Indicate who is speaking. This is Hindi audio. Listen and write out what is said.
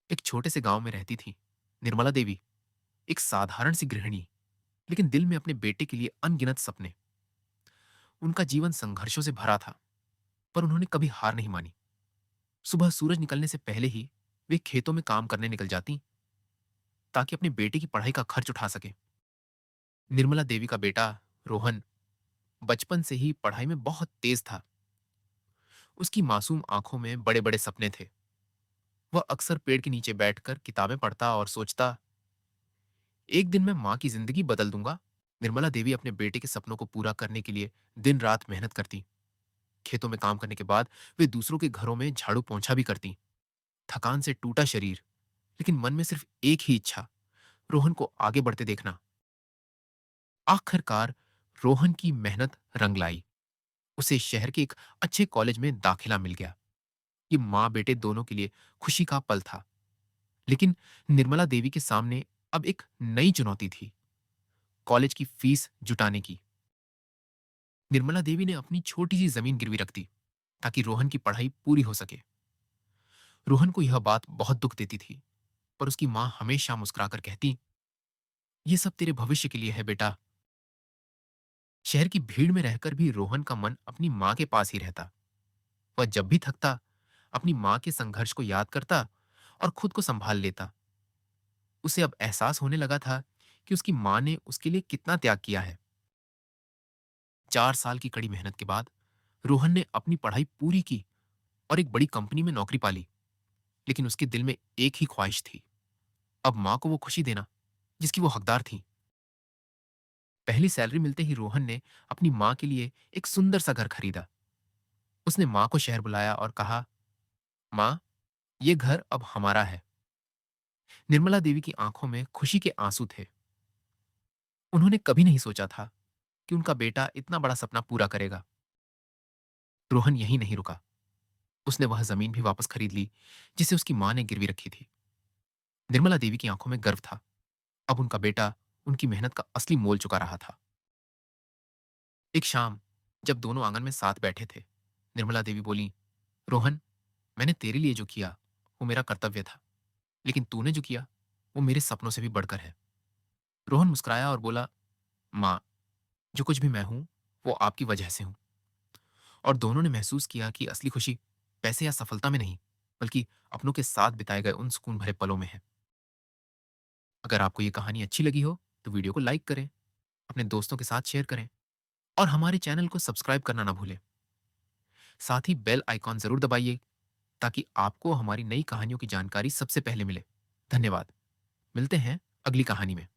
Speaker 1: एक छोटे से गांव में रहती थी निर्मला देवी। एक साधारण सी गृहिणी, लेकिन दिल में अपने बेटे के लिए अनगिनत सपने। उनका जीवन संघर्षों से भरा था, पर उन्होंने कभी हार नहीं मानी। सुबह सूरज निकलने से पहले ही वे खेतों में काम करने निकल जाती, ताकि अपने बेटे की पढ़ाई का खर्च उठा सके। निर्मला देवी का बेटा रोहन बचपन से ही पढ़ाई में बहुत तेज था। उसकी मासूम आंखों में बड़े बड़े सपने थे। वह अक्सर पेड़ के नीचे बैठकर किताबें पढ़ता और सोचता, एक दिन मैं मां की जिंदगी बदल दूंगा। निर्मला देवी अपने बेटे के सपनों को पूरा करने के लिए दिन रात मेहनत करती। खेतों में काम करने के बाद वे दूसरों के घरों में झाड़ू पोंछा भी करती। थकान से टूटा शरीर, लेकिन मन में सिर्फ एक ही इच्छा, रोहन को आगे बढ़ते देखना। आखिरकार रोहन की मेहनत रंग लाई। उसे शहर के एक अच्छे कॉलेज में दाखिला मिल गया। ये मां बेटे दोनों के लिए खुशी का पल था। लेकिन निर्मला देवी के सामने अब एक नई चुनौती थी, कॉलेज की फीस जुटाने की। निर्मला देवी ने अपनी छोटी सी जमीन गिरवी रख दी, ताकि रोहन की पढ़ाई पूरी हो सके। रोहन को यह बात बहुत दुख देती थी, पर उसकी मां हमेशा मुस्कुराकर कहती, ये सब तेरे भविष्य के लिए है बेटा। शहर की भीड़ में रहकर भी रोहन का मन अपनी मां के पास ही रहता। वह जब भी थकता, अपनी मां के संघर्ष को याद करता और खुद को संभाल लेता। उसे अब एहसास होने लगा था कि उसकी मां ने उसके लिए कितना त्याग किया है। 4 साल की कड़ी मेहनत के बाद रोहन ने अपनी पढ़ाई पूरी की और एक बड़ी कंपनी में नौकरी पाली। लेकिन उसके दिल में एक ही ख्वाहिश थी, अब मां को वो खुशी देना जिसकी वो हकदार थी। पहली सैलरी मिलते ही रोहन ने अपनी मां के लिए एक सुंदर सा घर खरीदा। उसने मां को शहर बुलाया और कहा, मां, ये घर अब हमारा है। निर्मला देवी की आंखों में खुशी के आंसू थे। उन्होंने कभी नहीं सोचा था कि उनका बेटा इतना बड़ा सपना पूरा करेगा। रोहन यहीं नहीं रुका। उसने वह जमीन भी वापस खरीद ली, जिसे उसकी मां ने गिरवी रखी थी। निर्मला देवी की आंखों में गर्व था। अब उनका बेटा उनकी मेहनत का असली मोल चुका रहा था। एक शाम, जब दोनों आंगन में साथ बैठे थे, निर्मला देवी बोली, रोहन, मैंने तेरे लिए जो किया वो मेरा कर्तव्य था, लेकिन तूने जो किया वो मेरे सपनों से भी बढ़कर है। रोहन मुस्कुराया और बोला, मां, जो कुछ भी मैं हूं वो आपकी वजह से हूं। और दोनों ने महसूस किया कि असली खुशी पैसे या सफलता में नहीं, बल्कि अपनों के साथ बिताए गए उन सुकून भरे पलों में है। अगर आपको ये कहानी अच्छी लगी हो तो वीडियो को लाइक करें, अपने दोस्तों के साथ शेयर करें और हमारे चैनल को सब्सक्राइब करना ना भूलें। साथ ही बेल आइकॉन जरूर दबाइए, ताकि आपको हमारी नई कहानियों की जानकारी सबसे पहले मिले। धन्यवाद। मिलते हैं अगली कहानी में।